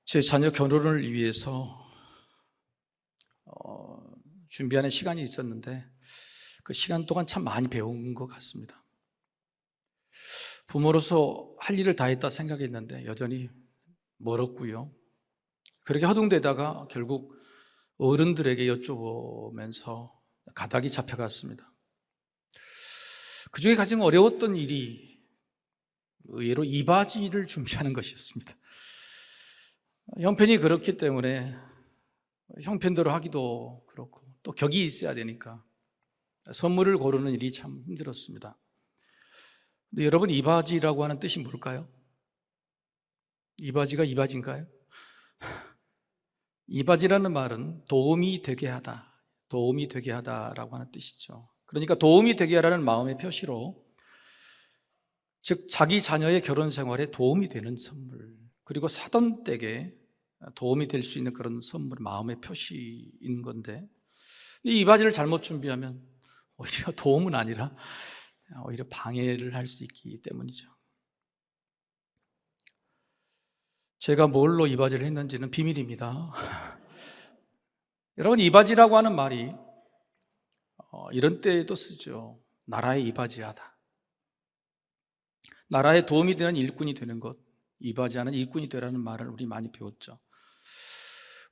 제 자녀 결혼을 위해서 준비하는 시간이 있었는데 그 시간 동안 참 많이 배운 것 같습니다. 부모로서 할 일을 다 했다 생각했는데 여전히 멀었고요. 그렇게 허둥대다가 결국 어른들에게 여쭤보면서 가닥이 잡혀갔습니다. 그중에 가장 어려웠던 일이 의외로 이바지를 준비하는 것이었습니다. 형편이 그렇기 때문에 형편대로 하기도 그렇고 또 격이 있어야 되니까 선물을 고르는 일이 참 힘들었습니다. 근데 여러분, 이바지라고 하는 뜻이 뭘까요? 이바지가 이바지인가요? 이바지라는 말은 도움이 되게 하다, 도움이 되게 하다라고 하는 뜻이죠. 그러니까 도움이 되게 하라는 마음의 표시로, 즉 자기 자녀의 결혼 생활에 도움이 되는 선물, 그리고 사돈댁에 도움이 될 수 있는 그런 선물, 마음의 표시인 건데, 이 이바지를 잘못 준비하면 오히려 도움은 아니라 오히려 방해를 할 수 있기 때문이죠. 제가 뭘로 이바지를 했는지는 비밀입니다. 여러분, 이바지라고 하는 말이 이런 때에도 쓰죠. 나라에 이바지하다. 나라에 도움이 되는 일꾼이 되는 것, 이바지하는 일꾼이 되라는 말을 우리 많이 배웠죠.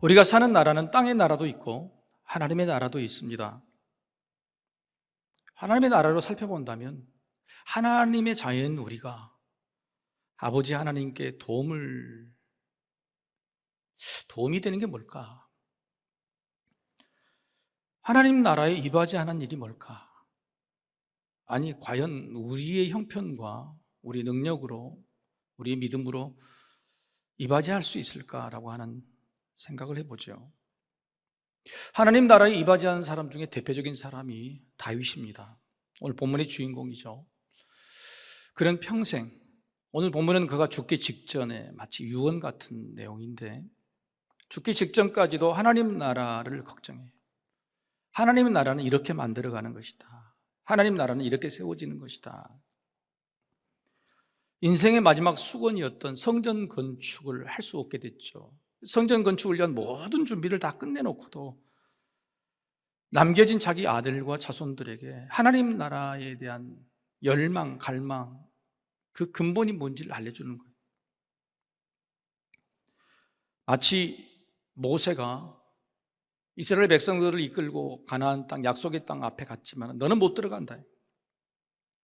우리가 사는 나라는 땅의 나라도 있고 하나님의 나라도 있습니다. 하나님의 나라로 살펴본다면 하나님의 자녀인 우리가 아버지 하나님께 도움이 되는 게 뭘까? 하나님 나라에 이바지하는 일이 뭘까? 아니, 과연 우리의 형편과 우리 능력으로, 우리의 믿음으로 이바지할 수 있을까라고 하는 생각을 해보죠. 하나님 나라에 이바지한 사람 중에 대표적인 사람이 다윗입니다. 오늘 본문의 주인공이죠. 그는 평생, 오늘 본문은 그가 죽기 직전에 마치 유언 같은 내용인데, 죽기 직전까지도 하나님 나라를 걱정해요. 하나님 나라는 이렇게 만들어가는 것이다. 하나님 나라는 이렇게 세워지는 것이다. 인생의 마지막 수건이었던 성전 건축을 할 수 없게 됐죠. 성전 건축을 위한 모든 준비를 다 끝내놓고도 남겨진 자기 아들과 자손들에게 하나님 나라에 대한 열망, 갈망, 그 근본이 뭔지를 알려주는 거예요. 마치 모세가 이스라엘 백성들을 이끌고 가나안 땅, 약속의 땅 앞에 갔지만 너는 못 들어간다.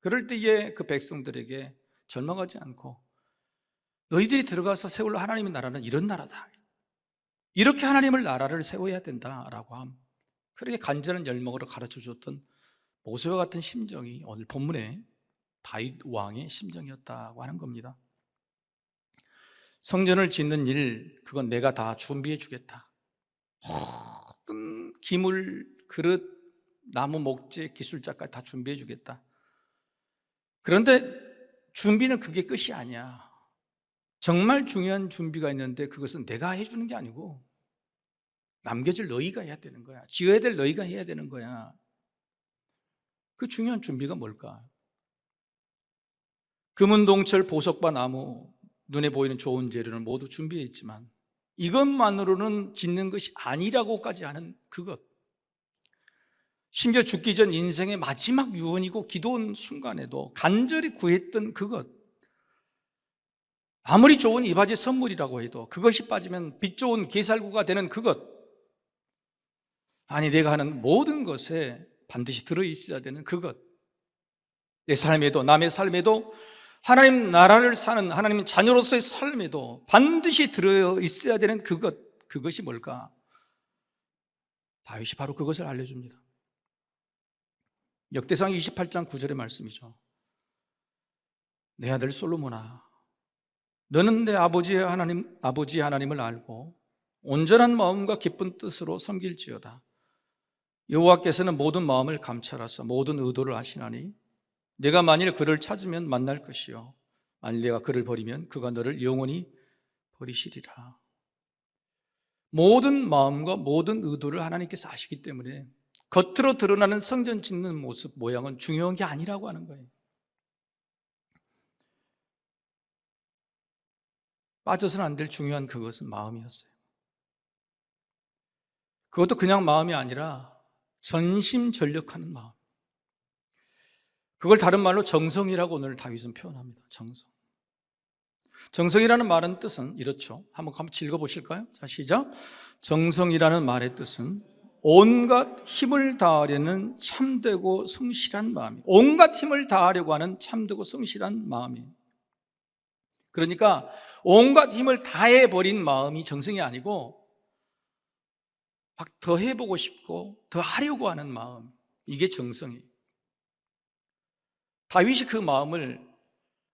그럴 때에 그 백성들에게 절망하지 않고 너희들이 들어가서 세울 하나님의 나라는 이런 나라다. 이렇게 하나님의 나라를 세워야 된다라고 함. 그렇게 간절한 열망으로 가르쳐 줬던 모세와 같은 심정이 오늘 본문에 다윗 왕의 심정이었다고 하는 겁니다. 성전을 짓는 일, 그건 내가 다 준비해 주겠다. 모든 기물, 그릇, 나무, 목재, 기술자까지 다 준비해 주겠다. 그런데 준비는 그게 끝이 아니야. 정말 중요한 준비가 있는데 그것은 내가 해주는 게 아니고 남겨질 너희가 해야 되는 거야. 지어야 될 너희가 해야 되는 거야. 그 중요한 준비가 뭘까? 금은동철, 보석과 나무, 눈에 보이는 좋은 재료는 모두 준비했지만 이것만으로는 짓는 것이 아니라고까지 하는 그것, 심지어 죽기 전 인생의 마지막 유언이고 기도원 순간에도 간절히 구했던 그것, 아무리 좋은 이바지 선물이라고 해도 그것이 빠지면 빛 좋은 게살구가 되는 그것, 아니 내가 하는 모든 것에 반드시 들어있어야 되는 그것, 내 삶에도 남의 삶에도 하나님 나라를 사는 하나님 자녀로서의 삶에도 반드시 들어있어야 되는 그것, 그것이 뭘까? 다윗이 바로 그것을 알려줍니다. 역대상 28장 9절의 말씀이죠. 내 아들 솔로몬아, 너는 내 아버지 하나님을 알고 온전한 마음과 기쁜 뜻으로 섬길지어다. 여호와께서는 모든 마음을 감찰하사 모든 의도를 아시나니 내가 만일 그를 찾으면 만날 것이요 만일 내가 그를 버리면 그가 너를 영원히 버리시리라. 모든 마음과 모든 의도를 하나님께서 아시기 때문에 겉으로 드러나는 성전 짓는 모습, 모양은 중요한 게 아니라고 하는 거예요. 빠져서는 안 될 중요한 그것은 마음이었어요. 그것도 그냥 마음이 아니라 전심전력하는 마음. 그걸 다른 말로 정성이라고 오늘 다윗은 표현합니다. 정성. 정성이라는 말은 뜻은 이렇죠. 한번 같이 읽어보실까요? 자, 시작. 정성이라는 말의 뜻은 온갖 힘을 다하려는 참되고 성실한 마음이, 온갖 힘을 다하려고 하는 참되고 성실한 마음이. 그러니까 온갖 힘을 다해버린 마음이 정성이 아니고 막 더 해보고 싶고 더 하려고 하는 마음, 이게 정성이에요. 다윗이 그 마음을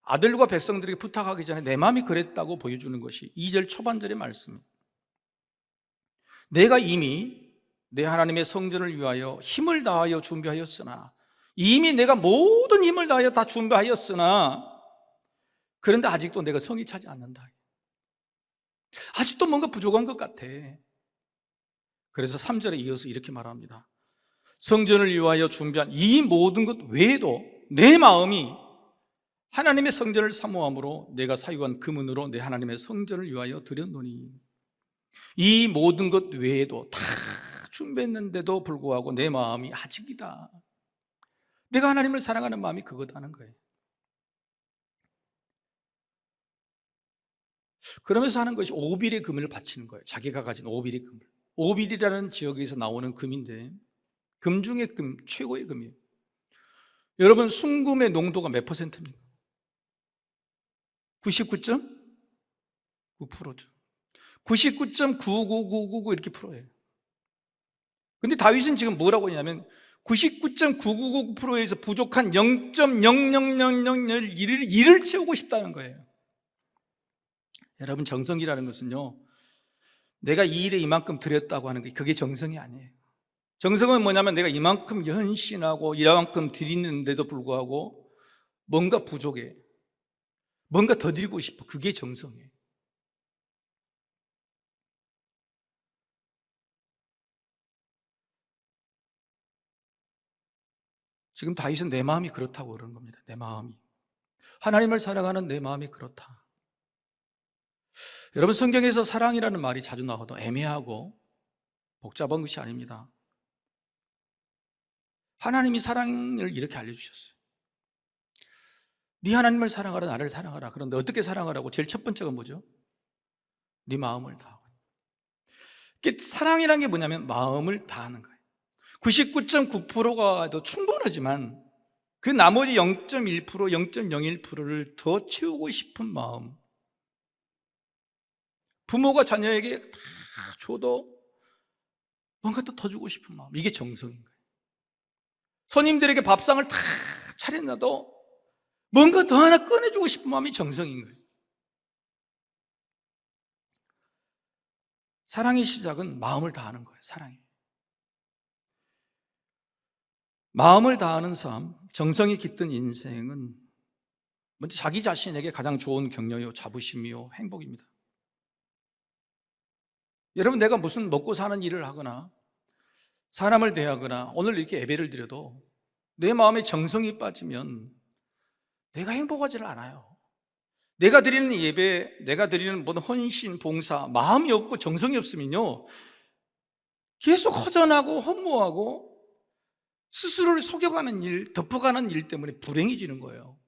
아들과 백성들에게 부탁하기 전에 내 마음이 그랬다고 보여주는 것이 2절 초반절의 말씀입니다. 내가 이미 내 하나님의 성전을 위하여 힘을 다하여 준비하였으나, 이미 내가 모든 힘을 다하여 다 준비하였으나 그런데 아직도 내가 성이 차지 않는다. 아직도 뭔가 부족한 것 같아. 그래서 3절에 이어서 이렇게 말합니다. 성전을 위하여 준비한 이 모든 것 외에도 내 마음이 하나님의 성전을 사모함으로 내가 사유한 금은으로 내 하나님의 성전을 위하여 드렸노니, 이 모든 것 외에도 다 준비했는데도 불구하고 내 마음이 아직이다. 내가 하나님을 사랑하는 마음이 그거다는 거예요. 그러면서 하는 것이 오빌의 금을 바치는 거예요. 자기가 가진 오빌의 금을. 오빌이라는 지역에서 나오는 금인데 금 중에 금, 최고의 금이에요. 여러분, 순금의 농도가 몇 퍼센트입니까? 99.9%죠. 99.99999 이렇게 프로예요. 근데 다윗은 지금 뭐라고 했냐면 99.999%에서 부족한 0.0000001을 채우고 싶다는 거예요. 여러분, 정성이라는 것은요, 내가 이 일에 이만큼 드렸다고 하는 게 그게 정성이 아니에요. 정성은 뭐냐면 내가 이만큼 헌신하고 이만큼 드리는데도 불구하고 뭔가 부족해, 뭔가 더 드리고 싶어. 그게 정성이에요. 지금 다윗은 내 마음이 그렇다고 그러는 겁니다. 내 마음이, 하나님을 사랑하는 내 마음이 그렇다. 여러분, 성경에서 사랑이라는 말이 자주 나와도 애매하고 복잡한 것이 아닙니다. 하나님이 사랑을 이렇게 알려주셨어요. 네 하나님을 사랑하라, 나를 사랑하라. 그런데 어떻게 사랑하라고? 제일 첫 번째가 뭐죠? 네 마음을 다하고. 사랑이라는 게 뭐냐면 마음을 다하는 거예요. 99.9%가 더 충분하지만 그 나머지 0.1%, 0.01%를 더 채우고 싶은 마음. 부모가 자녀에게 다 줘도 뭔가 더 주고 싶은 마음, 이게 정성인 거예요. 손님들에게 밥상을 다 차려놔도 뭔가 더 하나 꺼내주고 싶은 마음이 정성인 거예요. 사랑의 시작은 마음을 다하는 거예요. 사랑이. 마음을 다하는 삶, 정성이 깃든 인생은 먼저 자기 자신에게 가장 좋은 격려요, 자부심이요, 행복입니다. 여러분, 내가 무슨 먹고 사는 일을 하거나 사람을 대하거나 오늘 이렇게 예배를 드려도 내 마음에 정성이 빠지면 내가 행복하지를 않아요. 내가 드리는 예배, 내가 드리는 모든 헌신, 봉사, 마음이 없고 정성이 없으면요, 계속 허전하고 허무하고 스스로를 속여가는 일, 덮어가는 일 때문에 불행해지는 거예요.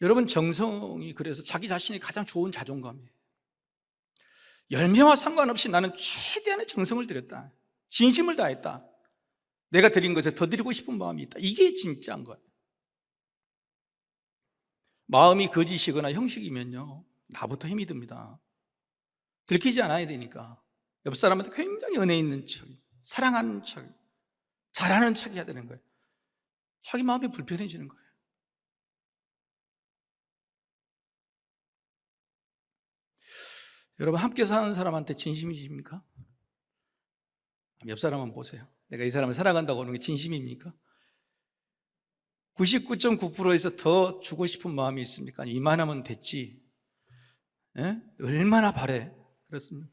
여러분, 정성이 그래서 자기 자신이 가장 좋은 자존감이에요. 열매와 상관없이 나는 최대한의 정성을 들였다, 진심을 다했다, 내가 드린 것에 더 드리고 싶은 마음이 있다, 이게 진짜인 거예요. 마음이 거짓이거나 형식이면요, 나부터 힘이 듭니다. 들키지 않아야 되니까 옆 사람한테 굉장히 은혜 있는 척, 사랑하는 척, 잘하는 척 해야 되는 거예요. 자기 마음이 불편해지는 거예요. 여러분, 함께 사는 사람한테 진심이십니까? 옆 사람 한번 보세요. 내가 이 사람을 사랑한다고 하는 게 진심입니까? 99.9%에서 더 주고 싶은 마음이 있습니까? 이만하면 됐지. 에? 얼마나 바래. 그렇습니다.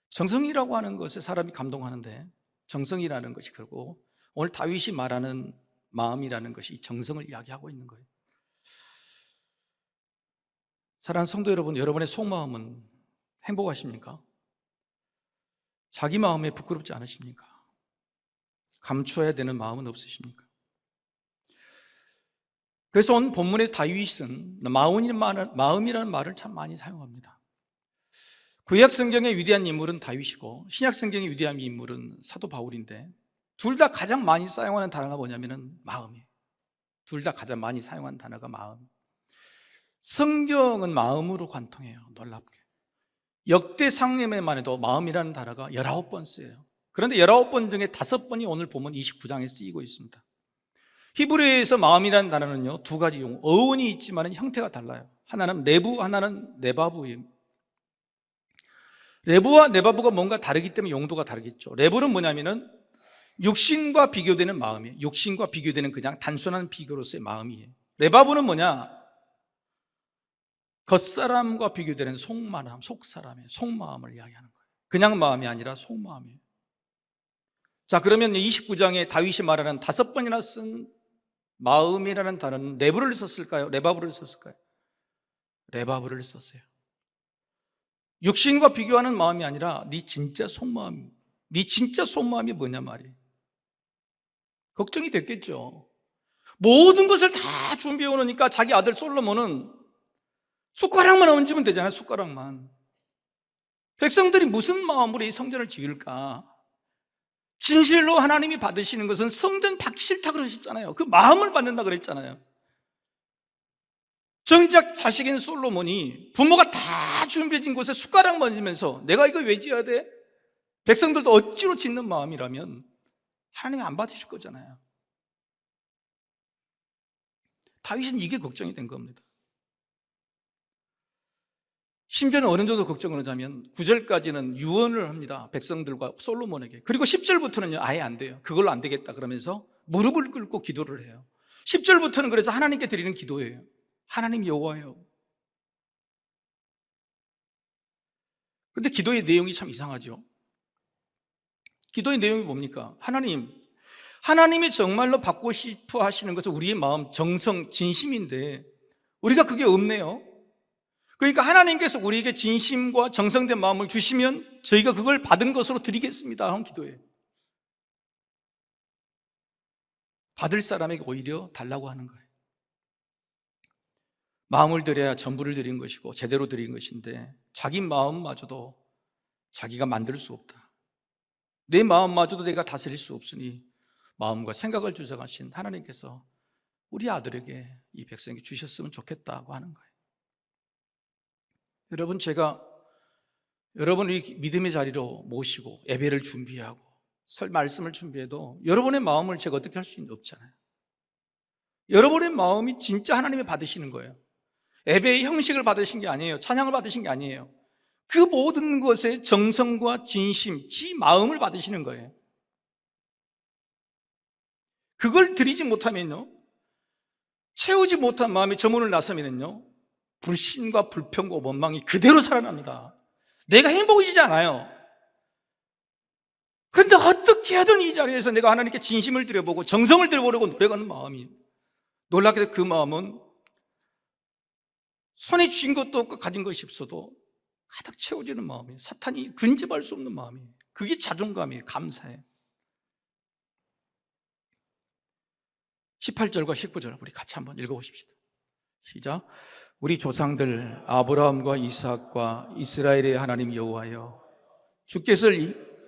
정성이라고 하는 것에 사람이 감동하는데, 정성이라는 것이 그렇고, 오늘 다윗이 말하는 마음이라는 것이 이 정성을 이야기하고 있는 거예요. 사랑하는 성도 여러분, 여러분의 속마음은 행복하십니까? 자기 마음에 부끄럽지 않으십니까? 감추어야 되는 마음은 없으십니까? 그래서 오늘 본문의 다윗은 마음이라는 말을 참 많이 사용합니다. 구약 성경의 위대한 인물은 다윗이고 신약 성경의 위대한 인물은 사도 바울인데 둘 다 가장 많이 사용하는 단어가 뭐냐면은 마음이에요. 둘 다 가장 많이 사용하는 단어가 마음. 성경은 마음으로 관통해요. 놀랍게. 역대 상임에만 해도 마음이라는 단어가 19번 쓰여요. 그런데 19번 중에 5번이 오늘 보면 29장에 쓰이고 있습니다. 히브리어에서 마음이라는 단어는요, 두 가지 어원이 있지만 형태가 달라요. 하나는 레부, 하나는 네바부예요. 레부와 네바부가 뭔가 다르기 때문에 용도가 다르겠죠. 레부는 뭐냐면은 육신과 비교되는 마음이에요. 육신과 비교되는 그냥 단순한 비교로서의 마음이에요. 네바부는 뭐냐? 겉사람과 비교되는 속사람이에요. 속마음을 이야기하는 거예요. 그냥 마음이 아니라 속마음이에요. 자, 그러면 29장에 다윗이 말하는 5번이나 쓴 마음이라는 단어는 네부를 썼을까요? 레바브를 썼을까요? 레바브를 썼어요. 육신과 비교하는 마음이 아니라 네 진짜 속마음, 네 진짜 속마음이 뭐냐 말이에요. 걱정이 됐겠죠. 모든 것을 다 준비해 오니까 자기 아들 솔로몬은 숟가락만 얹으면 되잖아요. 숟가락만. 백성들이 무슨 마음으로 이 성전을 지을까? 진실로 하나님이 받으시는 것은 성전 받기 싫다 그러셨잖아요. 그 마음을 받는다 그랬잖아요. 정작 자식인 솔로몬이 부모가 다 준비해진 곳에 숟가락 얹으면서 내가 이거 왜 지어야 돼? 백성들도 억지로 짓는 마음이라면 하나님이 안 받으실 거잖아요. 다윗은 이게 걱정이 된 겁니다. 심지어는 어느 정도 걱정을 하자면 9절까지는 유언을 합니다. 백성들과 솔로몬에게. 그리고 10절부터는요 아예 안 돼요. 그걸로 안 되겠다 그러면서 무릎을 꿇고 기도를 해요. 10절부터는 그래서 하나님께 드리는 기도예요. 하나님 여호와여. 근데 기도의 내용이 참 이상하죠. 기도의 내용이 뭡니까? 하나님이 정말로 받고 싶어 하시는 것은 우리의 마음, 정성, 진심인데 우리가 그게 없네요. 그러니까 하나님께서 우리에게 진심과 정성된 마음을 주시면 저희가 그걸 받은 것으로 드리겠습니다 한 기도예요. 받을 사람에게 오히려 달라고 하는 거예요. 마음을 드려야 전부를 드린 것이고 제대로 드린 것인데 자기 마음마저도 자기가 만들 수 없다. 내 마음마저도 내가 다스릴 수 없으니 마음과 생각을 주장하신 하나님께서 우리 아들에게 이 백성에게 주셨으면 좋겠다고 하는 거예요. 여러분, 제가 여러분을 믿음의 자리로 모시고 예배를 준비하고 말씀을 준비해도 여러분의 마음을 제가 어떻게 할 수 없잖아요. 여러분의 마음이 진짜 하나님이 받으시는 거예요. 예배의 형식을 받으신 게 아니에요. 찬양을 받으신 게 아니에요. 그 모든 것의 정성과 진심, 지 마음을 받으시는 거예요. 그걸 드리지 못하면요, 채우지 못한 마음이 저 문을 나서면요 불신과 불평과 원망이 그대로 살아납니다. 내가 행복해지지 않아요. 그런데 어떻게 하든 이 자리에서 내가 하나님께 진심을 드려보고 정성을 들여보려고 노력하는 마음이, 놀랍게도 그 마음은 손에 쥔 것도 없고 가진 것이 없어도 가득 채워지는 마음이에요. 사탄이 근접할 수 없는 마음이에요. 그게 자존감이에요. 감사해요. 18절과 19절 우리 같이 한번 읽어보십시다. 시작. 우리 조상들 아브라함과 이삭과 이스라엘의 하나님 여호와여, 주께서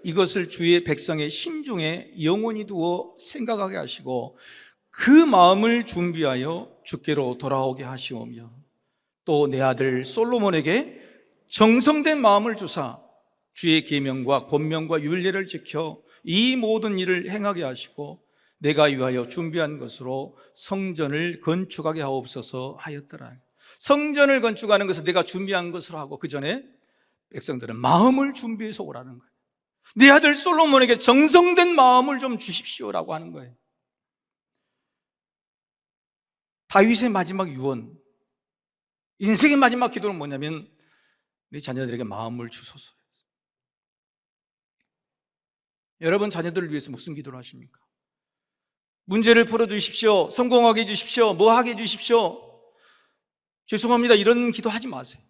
이것을 주의 백성의 심중에 영원히 두어 생각하게 하시고 그 마음을 준비하여 주께로 돌아오게 하시오며 또 내 아들 솔로몬에게 정성된 마음을 주사 주의 계명과 권명과 율례를 지켜 이 모든 일을 행하게 하시고 내가 위하여 준비한 것으로 성전을 건축하게 하옵소서 하였더라. 성전을 건축하는 것은 내가 준비한 것으로 하고 그 전에 백성들은 마음을 준비해서 오라는 거예요. 네 아들 솔로몬에게 정성된 마음을 좀 주십시오라고 하는 거예요. 다윗의 마지막 유언, 인생의 마지막 기도는 뭐냐면 네 자녀들에게 마음을 주소서. 여러분 자녀들을 위해서 무슨 기도를 하십니까? 문제를 풀어주십시오. 성공하게 해주십시오. 뭐 하게 해주십시오. 죄송합니다. 이런 기도 하지 마세요.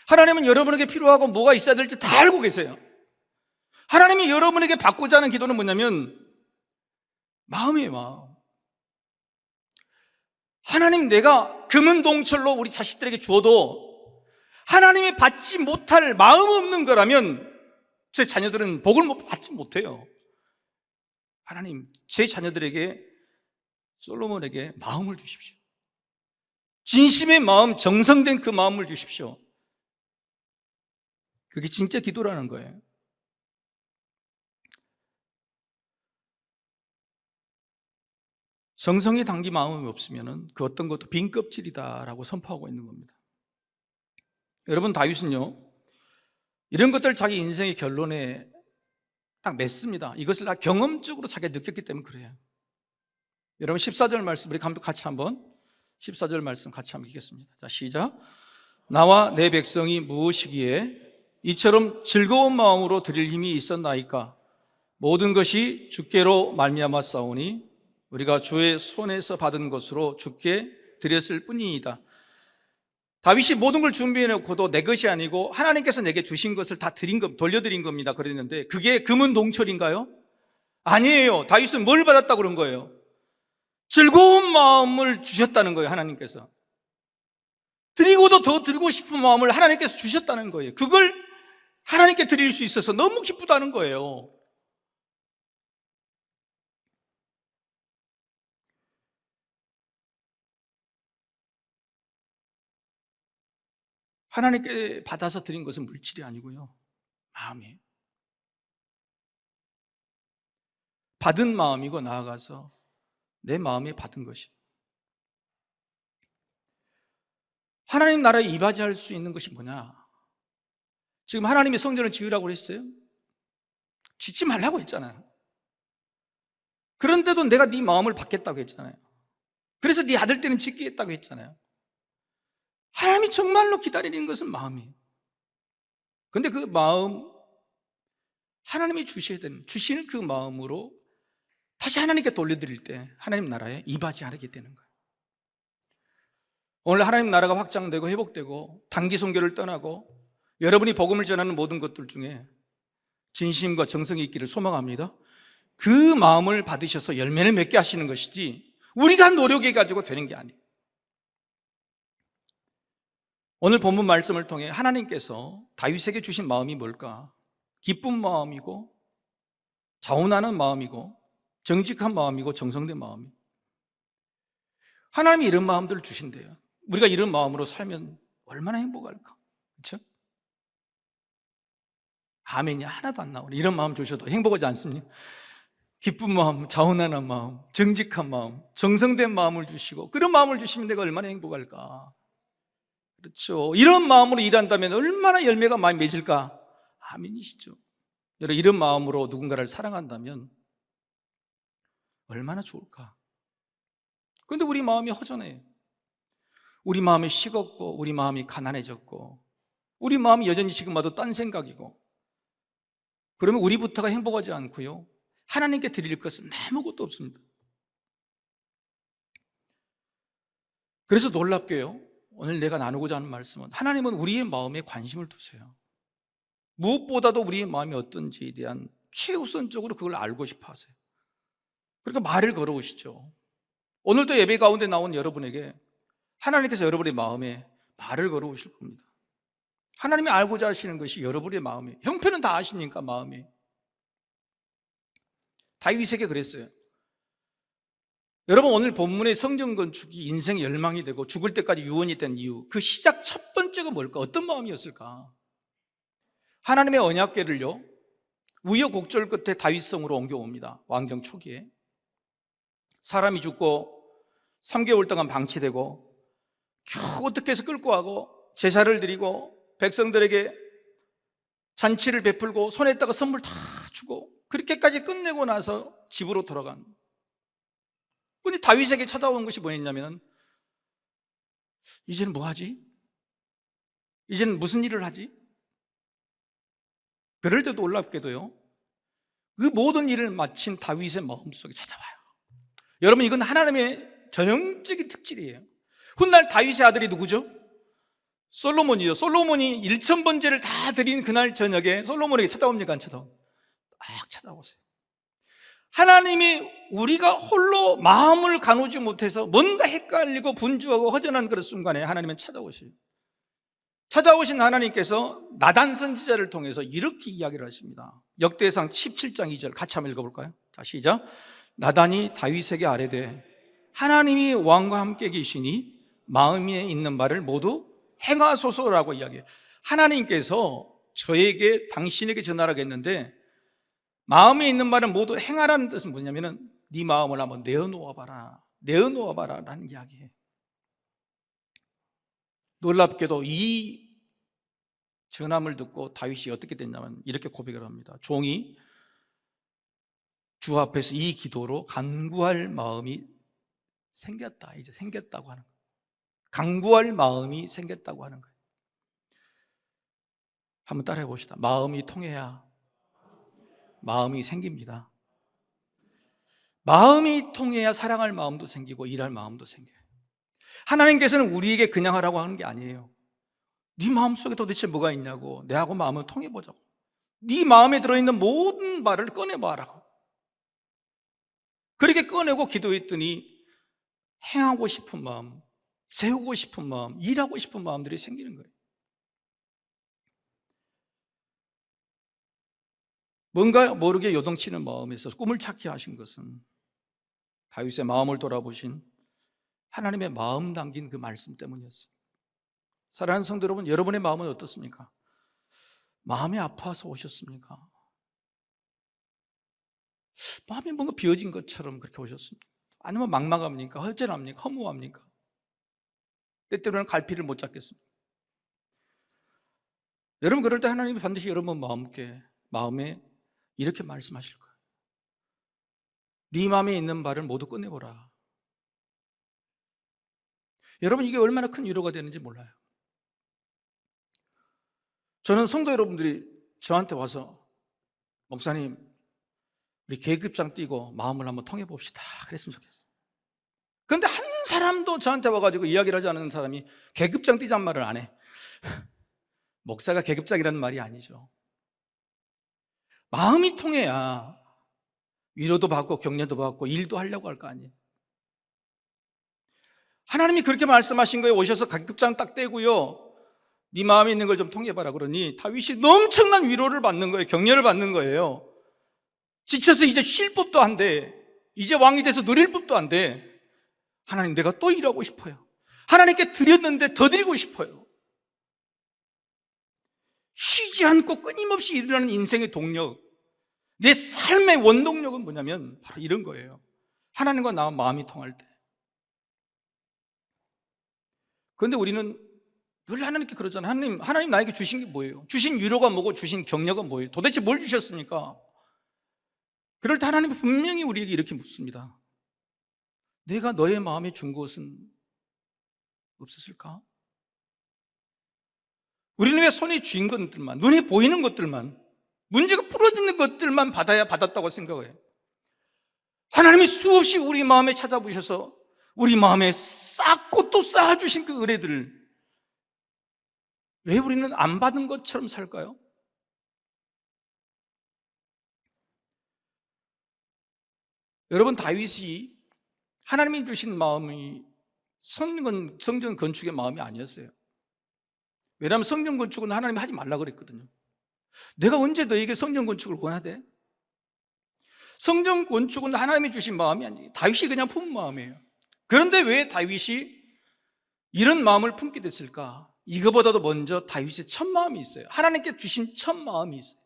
하나님은 여러분에게 필요하고 뭐가 있어야 될지 다 알고 계세요. 하나님이 여러분에게 받고자 하는 기도는 뭐냐면 마음이에요, 마음. 하나님, 내가 금은동철로 우리 자식들에게 주어도 하나님이 받지 못할 마음 없는 거라면 제 자녀들은 복을 받지 못해요. 하나님, 제 자녀들에게, 솔로몬에게 마음을 주십시오. 진심의 마음, 정성된 그 마음을 주십시오. 그게 진짜 기도라는 거예요. 정성이 담긴 마음이 없으면 그 어떤 것도 빈 껍질이다라고 선포하고 있는 겁니다. 여러분, 다윗은요, 이런 것들 자기 인생의 결론에 딱 맺습니다. 이것을 다 경험적으로 자기가 느꼈기 때문에 그래요. 여러분, 14절 말씀 우리 같이 한번 14절 말씀 같이 한번 읽겠습니다. 자, 시작. 나와 내 백성이 무엇이기에 이처럼 즐거운 마음으로 드릴 힘이 있었나이까? 모든 것이 주께로 말미암아 싸우니 우리가 주의 손에서 받은 것으로 주께 드렸을 뿐이니이다. 다윗이 모든 걸 준비해놓고도 내 것이 아니고 하나님께서 내게 주신 것을 다 돌려드린 겁니다 그랬는데 그게 금은동철인가요? 아니에요. 다윗은 뭘 받았다고 그런 거예요? 즐거운 마음을 주셨다는 거예요. 하나님께서 드리고도 더 드리고 싶은 마음을 하나님께서 주셨다는 거예요. 그걸 하나님께 드릴 수 있어서 너무 기쁘다는 거예요. 하나님께 받아서 드린 것은 물질이 아니고요, 마음이에요. 받은 마음이고 나아가서 내 마음에 받은 것이. 하나님 나라에 이바지할 수 있는 것이 뭐냐? 지금 하나님이 성전을 지으라고 했어요? 짓지 말라고 했잖아요. 그런데도 내가 네 마음을 받겠다고 했잖아요. 그래서 네 아들 때는 짓게 했다고 했잖아요. 하나님이 정말로 기다리는 것은 마음이에요. 그런데 그 마음, 하나님이 주시는 그 마음으로 다시 하나님께 돌려드릴 때 하나님 나라에 이바지하게 되는 거예요. 오늘 하나님 나라가 확장되고 회복되고 단기 선교를 떠나고 여러분이 복음을 전하는 모든 것들 중에 진심과 정성이 있기를 소망합니다. 그 마음을 받으셔서 열매를 맺게 하시는 것이지 우리가 노력해가지고 되는 게 아니에요. 오늘 본문 말씀을 통해 하나님께서 다윗에게 주신 마음이 뭘까? 기쁜 마음이고 자원하는 마음이고 정직한 마음이고 정성된 마음이에요. 하나님이 이런 마음들을 주신대요. 우리가 이런 마음으로 살면 얼마나 행복할까? 그렇죠? 아멘이 하나도 안 나오네. 이런 마음 주셔도 행복하지 않습니까? 기쁜 마음, 자원하는 마음, 정직한 마음, 정성된 마음을 주시고 그런 마음을 주시면 내가 얼마나 행복할까? 그렇죠. 이런 마음으로 일한다면 얼마나 열매가 많이 맺을까? 아멘이시죠. 여러분, 이런 마음으로 누군가를 사랑한다면 얼마나 좋을까? 그런데 우리 마음이 허전해요. 우리 마음이 식었고 우리 마음이 가난해졌고 우리 마음이 여전히 지금 봐도 딴 생각이고 그러면 우리부터가 행복하지 않고요, 하나님께 드릴 것은 아무것도 없습니다. 그래서 놀랍게요, 오늘 내가 나누고자 하는 말씀은 하나님은 우리의 마음에 관심을 두세요. 무엇보다도 우리의 마음이 어떤지에 대한 최우선적으로 그걸 알고 싶어 하세요. 그러니까 말을 걸어오시죠. 오늘도 예배 가운데 나온 여러분에게 하나님께서 여러분의 마음에 말을 걸어오실 겁니다. 하나님이 알고자 하시는 것이 여러분의 마음이에요. 형편은 다 아시니까 마음이. 다윗에게 그랬어요. 여러분, 오늘 본문의 성전 건축이 인생의 열망이 되고 죽을 때까지 유언이 된 이유, 그 시작 첫 번째가 뭘까? 어떤 마음이었을까? 하나님의 언약궤를요, 우여곡절 끝에 다윗성으로 옮겨옵니다. 왕정 초기에 사람이 죽고 3개월 동안 방치되고 겨우 어떻게 해서 끌고 가고 제사를 드리고 백성들에게 잔치를 베풀고 손에다가 선물 다 주고 그렇게까지 끝내고 나서 집으로 돌아간. 근데 다윗에게 찾아온 것이 뭐였냐면, 이제는 뭐 하지? 이제는 무슨 일을 하지? 그럴 때도 놀랍게도요, 그 모든 일을 마친 다윗의 마음속에 찾아와요. 여러분, 이건 하나님의 전형적인 특질이에요. 훗날 다윗의 아들이 누구죠? 솔로몬이죠. 솔로몬이 1000번제를 다 드린 그날 저녁에 솔로몬에게 찾아옵니까? 안 찾아옵니까? 딱 찾아오세요. 하나님이 우리가 홀로 마음을 가누지 못해서 뭔가 헷갈리고 분주하고 허전한 그런 순간에 하나님은 찾아오셔요. 찾아오신 하나님께서 나단 선지자를 통해서 이렇게 이야기를 하십니다. 역대상 17장 2절 같이 한번 읽어볼까요? 자, 시작. 나단이 다윗에게 아뢰되 하나님이 왕과 함께 계시니 마음에 있는 말을 모두 행하소서라고 이야기해요. 하나님께서 저에게 당신에게 전하라고 했는데 마음에 있는 말은 모두 행하라는 뜻은 뭐냐면은 네 마음을 한번 내어놓아봐라, 내어놓아봐라 라는 이야기예요. 놀랍게도 이 전함을 듣고 다윗이 어떻게 됐냐면 이렇게 고백을 합니다. 종이 주 앞에서 이 기도로 간구할 마음이 생겼다. 이제 생겼다고 하는 거예요. 간구할 마음이 생겼다고 하는 거예요. 한번 따라해 봅시다. 마음이 통해야 마음이 생깁니다. 마음이 통해야 사랑할 마음도 생기고 일할 마음도 생겨요. 하나님께서는 우리에게 그냥 하라고 하는 게 아니에요. 네 마음속에 도대체 뭐가 있냐고, 내하고 마음을 통해보자고, 네 마음에 들어있는 모든 말을 꺼내봐라. 그렇게 꺼내고 기도했더니 행하고 싶은 마음, 세우고 싶은 마음, 일하고 싶은 마음들이 생기는 거예요. 뭔가 모르게 요동치는 마음에서 꿈을 찾게 하신 것은 다윗의 마음을 돌아보신 하나님의 마음 담긴 그 말씀 때문이었어요. 사랑하는 성도 여러분, 여러분의 마음은 어떻습니까? 마음이 아파서 오셨습니까? 마음이 뭔가 비어진 것처럼 그렇게 오셨습니까? 아니면 막막합니까? 허전합니까? 허무합니까? 때때로는 갈피를 못 잡겠습니다. 여러분, 그럴 때 하나님이 반드시 여러분 마음에 이렇게 말씀하실 거예요. 네 마음에 있는 말을 모두 꺼내보라. 여러분, 이게 얼마나 큰 위로가 되는지 몰라요. 저는 성도 여러분들이 저한테 와서 목사님, 우리 계급장 띄고 마음을 한번 통해 봅시다 그랬으면 좋겠어요. 그런데 한 사람도 저한테 와가지고 이야기를 하지 않는 사람이 계급장 띄자는 말을 안 해. 목사가 계급장이라는 말이 아니죠. 마음이 통해야 위로도 받고 격려도 받고 일도 하려고 할 거 아니에요. 하나님이 그렇게 말씀하신 거예요. 오셔서 계급장 딱 떼고요, 네 마음에 있는 걸 좀 통해봐라 그러니 다윗이 엄청난 위로를 받는 거예요. 격려를 받는 거예요. 지쳐서 이제 쉴 법도 안 돼. 이제 왕이 돼서 누릴 법도 안 돼. 하나님, 내가 또 일하고 싶어요. 하나님께 드렸는데 더 드리고 싶어요. 쉬지 않고 끊임없이 일어나는 인생의 동력, 내 삶의 원동력은 뭐냐면 바로 이런 거예요. 하나님과 나와 마음이 통할 때. 그런데 우리는 늘 하나님께 그러잖아요. 하나님 나에게 주신 게 뭐예요? 주신 위로가 뭐고 주신 격려가 뭐예요? 도대체 뭘 주셨습니까? 그럴 때 하나님은 분명히 우리에게 이렇게 묻습니다. 내가 너의 마음에 준 것은 없었을까? 우리는 왜 손에 쥔 것들만, 눈에 보이는 것들만, 문제가 부러지는 것들만 받아야 받았다고 생각해요? 하나님이 수없이 우리 마음에 찾아보셔서 우리 마음에 쌓고 또 쌓아주신 그 은혜들을 왜 우리는 안 받은 것처럼 살까요? 여러분, 다윗이 하나님이 주신 마음이 성전 건축의 마음이 아니었어요. 왜냐하면 성전 건축은 하나님이 하지 말라 그랬거든요. 내가 언제 너에게 성전 건축을 권하대? 성전 건축은 하나님이 주신 마음이 아니에요. 다윗이 그냥 품은 마음이에요. 그런데 왜 다윗이 이런 마음을 품게 됐을까? 이거보다도 먼저 다윗의 첫 마음이 있어요. 하나님께 주신 첫 마음이 있어요.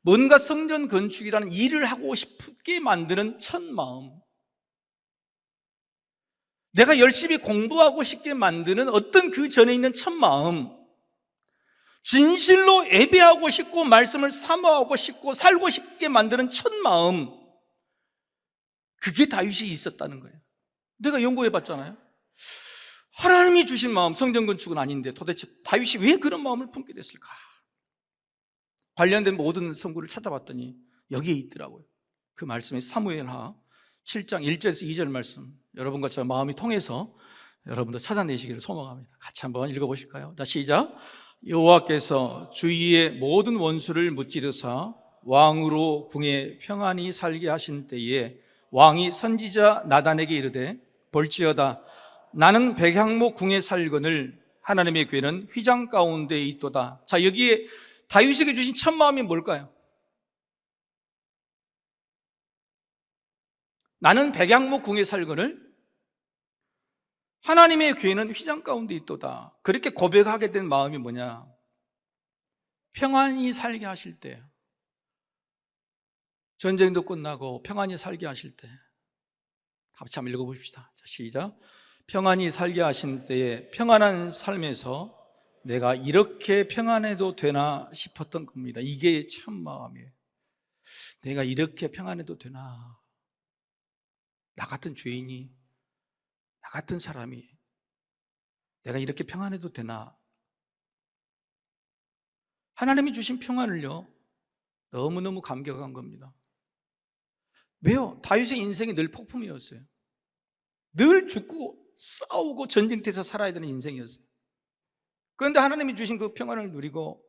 뭔가 성전 건축이라는 일을 하고 싶게 만드는 첫 마음, 내가 열심히 공부하고 싶게 만드는 어떤 그 전에 있는 첫 마음, 진실로 예배하고 싶고 말씀을 사모하고 싶고 살고 싶게 만드는 첫 마음, 그게 다윗이 있었다는 거예요. 내가 연구해 봤잖아요. 하나님이 주신 마음, 성전 건축은 아닌데 도대체 다윗이 왜 그런 마음을 품게 됐을까? 관련된 모든 성구를 찾아봤더니 여기에 있더라고요. 그 말씀이 사무엘하 7장 1절에서 2절 말씀, 여러분과 저 마음이 통해서 여러분도 찾아내시기를 소망합니다. 같이 한번 읽어보실까요? 자, 시작. 여호와께서 주위의 모든 원수를 무찌르사 왕으로 궁에 평안히 살게 하신 때에 왕이 선지자 나단에게 이르되 볼지어다 나는 백향목 궁에 살거늘 하나님의 궤는 휘장 가운데 있도다. 자, 여기에 다윗에게 주신 첫 마음이 뭘까요? 나는 백향목 궁에 살거늘 하나님의 궤는 휘장 가운데 있도다. 그렇게 고백하게 된 마음이 뭐냐? 평안히 살게 하실 때, 전쟁도 끝나고 평안히 살게 하실 때, 같이 한번 읽어봅시다. 자, 시작. 평안히 살게 하신 때에 평안한 삶에서 내가 이렇게 평안해도 되나 싶었던 겁니다. 이게 참 마음이에요. 내가 이렇게 평안해도 되나? 나 같은 죄인이, 나 같은 사람이 내가 이렇게 평안해도 되나? 하나님이 주신 평안을요, 너무너무 감격한 겁니다. 왜요? 다윗의 인생이 늘 폭풍이었어요. 늘 죽고 싸우고 전쟁터에서 살아야 되는 인생이었어요. 그런데 하나님이 주신 그 평안을 누리고,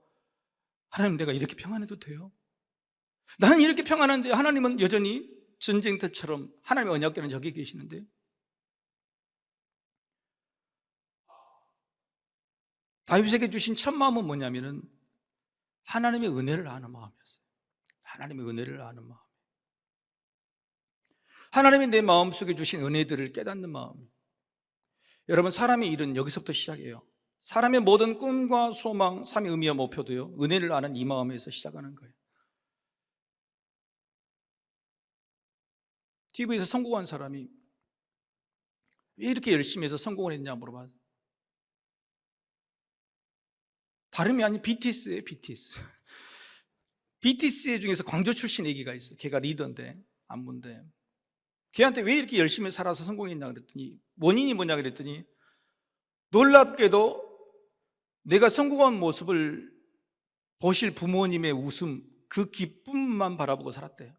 하나님 내가 이렇게 평안해도 돼요? 나는 이렇게 평안한데 하나님은 여전히 전쟁터처럼 하나님의 언약궤는 저기 계시는데, 다윗에게 주신 첫 마음은 뭐냐면은 하나님의 은혜를 아는 마음이었어요. 하나님의 은혜를 아는 마음, 하나님이 내 마음속에 주신 은혜들을 깨닫는 마음. 여러분, 사람의 일은 여기서부터 시작해요. 사람의 모든 꿈과 소망, 삶의 의미와 목표도요, 은혜를 아는 이 마음에서 시작하는 거예요. TV에서 성공한 사람이 왜 이렇게 열심히 해서 성공을 했냐 물어봐요. 다름이 아닌 BTS예요, BTS. BTS 중에서 광주 출신 애기가 있어요. 걔가 리더인데, 안무인데, 걔한테 왜 이렇게 열심히 살아서 성공했냐 그랬더니, 원인이 뭐냐 그랬더니, 놀랍게도 내가 성공한 모습을 보실 부모님의 웃음, 그 기쁨만 바라보고 살았대요.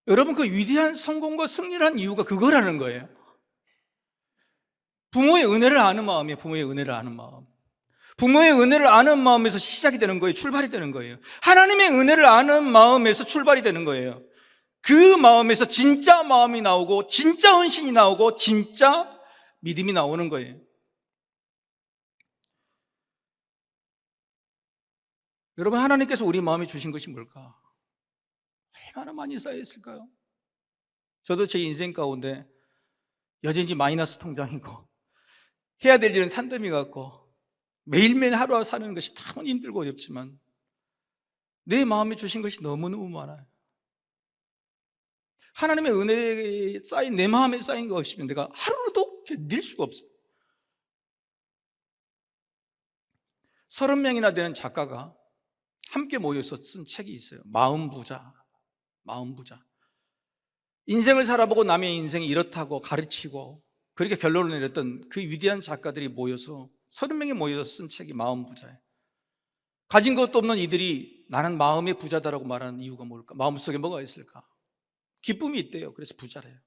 여러분, 그 위대한 성공과 승리를 한 이유가 그거라는 거예요. 부모의 은혜를 아는 마음이에요. 부모의 은혜를 아는 마음. 부모의 은혜를 아는 마음에서 시작이 되는 거예요. 출발이 되는 거예요. 하나님의 은혜를 아는 마음에서 출발이 되는 거예요. 그 마음에서 진짜 마음이 나오고, 진짜 헌신이 나오고, 진짜 믿음이 나오는 거예요. 여러분, 하나님께서 우리 마음에 주신 것이 뭘까? 얼마나 많이 쌓여있을까요? 저도 제 인생 가운데 여전히 마이너스 통장이고, 해야 될 일은 산더미 같고, 매일매일 하루하루 사는 것이 참 힘들고 어렵지만 내 마음에 주신 것이 너무너무 많아요. 하나님의 은혜에 쌓인, 내 마음에 쌓인 것 없이면 내가 하루도 견딜 수가 없어요. 30명이나 되는 작가가 함께 모여서 쓴 책이 있어요. 마음부자. 마음부자. 인생을 살아보고 남의 인생이 이렇다고 가르치고 그렇게 결론을 내렸던 그 위대한 작가들이 모여서 30명이 모여서 쓴 책이 마음부자예요. 가진 것도 없는 이들이 나는 마음의 부자다라고 말하는 이유가 뭘까? 마음속에 뭐가 있을까? 기쁨이 있대요. 그래서 부자래요.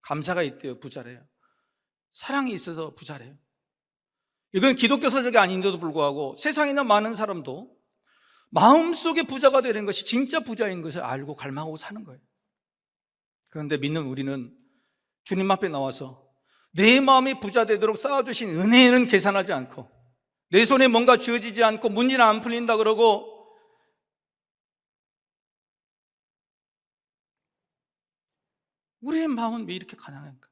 감사가 있대요. 부자래요. 사랑이 있어서 부자래요. 이건 기독교 서적이 아닌데도 불구하고 세상에 있는 많은 사람도 마음속에 부자가 되는 것이 진짜 부자인 것을 알고 갈망하고 사는 거예요. 그런데 믿는 우리는 주님 앞에 나와서 내 마음이 부자 되도록 쌓아주신 은혜는 계산하지 않고, 내 손에 뭔가 쥐어지지 않고 문제는 안 풀린다 그러고, 우리의 마음은 왜 이렇게 가난한가?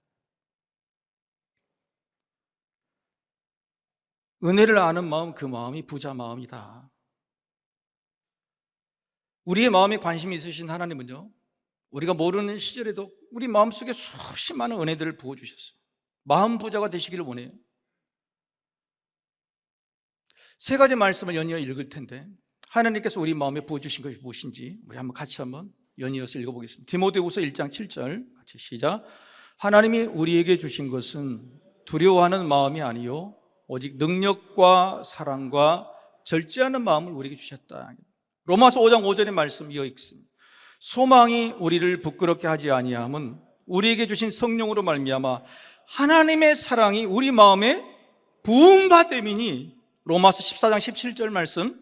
은혜를 아는 마음, 그 마음이 부자 마음이다. 우리의 마음에 관심이 있으신 하나님은요, 우리가 모르는 시절에도 우리 마음속에 수없이 많은 은혜들을 부어주셨어요. 마음 부자가 되시기를 원해요. 세 가지 말씀을 연이어 읽을 텐데, 하나님께서 우리 마음에 부어주신 것이 무엇인지 우리 한번 같이 한번 연이어서 읽어보겠습니다. 디모데후서 1장 7절 같이 시작. 하나님이 우리에게 주신 것은 두려워하는 마음이 아니요 오직 능력과 사랑과 절제하는 마음을 우리에게 주셨다. 로마서 5장 5절의 말씀 이어 읽습니다. 소망이 우리를 부끄럽게 하지 아니함은 우리에게 주신 성령으로 말미암아 하나님의 사랑이 우리 마음에 부음받음이니. 로마서 14장 17절 말씀,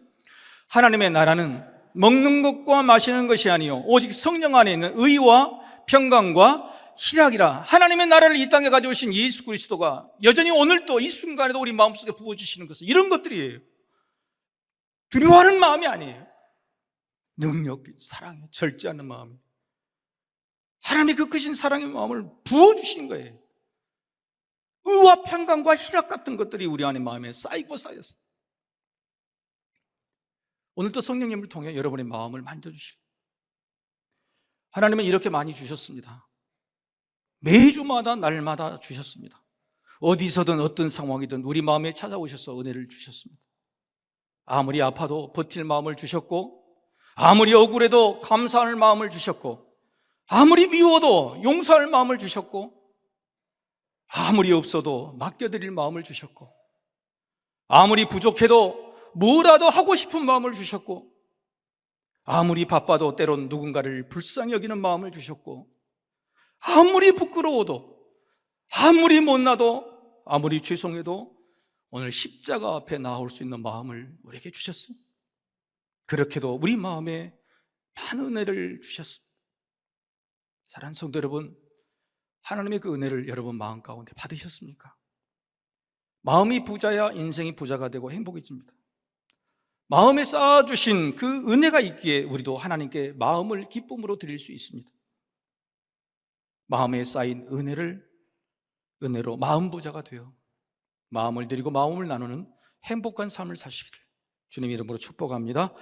하나님의 나라는 먹는 것과 마시는 것이 아니요 오직 성령 안에 있는 의와 평강과 희락이라. 하나님의 나라를 이 땅에 가져오신 예수 그리스도가 여전히 오늘도 이 순간에도 우리 마음속에 부어주시는 것은 이런 것들이에요. 두려워하는 마음이 아니에요. 능력, 사랑이 절제하는 마음이, 하나님의 그 크신 사랑의 마음을 부어주신 거예요. 의와 평강과 희락 같은 것들이 우리 안에 마음에 쌓이고 쌓였어요. 오늘도 성령님을 통해 여러분의 마음을 만져주시고, 하나님은 이렇게 많이 주셨습니다. 매주마다 날마다 주셨습니다. 어디서든 어떤 상황이든 우리 마음에 찾아오셔서 은혜를 주셨습니다. 아무리 아파도 버틸 마음을 주셨고, 아무리 억울해도 감사할 마음을 주셨고, 아무리 미워도 용서할 마음을 주셨고, 아무리 없어도 맡겨드릴 마음을 주셨고, 아무리 부족해도 뭐라도 하고 싶은 마음을 주셨고, 아무리 바빠도 때론 누군가를 불쌍히 여기는 마음을 주셨고, 아무리 부끄러워도, 아무리 못나도, 아무리 죄송해도 오늘 십자가 앞에 나올 수 있는 마음을 우리에게 주셨습니다. 그렇게도 우리 마음에 많은 은혜를 주셨습니다. 사랑하는 성도 여러분, 하나님의 그 은혜를 여러분 마음 가운데 받으셨습니까? 마음이 부자야 인생이 부자가 되고 행복해집니다. 마음에 쌓아주신 그 은혜가 있기에 우리도 하나님께 마음을 기쁨으로 드릴 수 있습니다. 마음에 쌓인 은혜로 마음 부자가 되어 마음을 드리고 마음을 나누는 행복한 삶을 사시기를 주님 이름으로 축복합니다.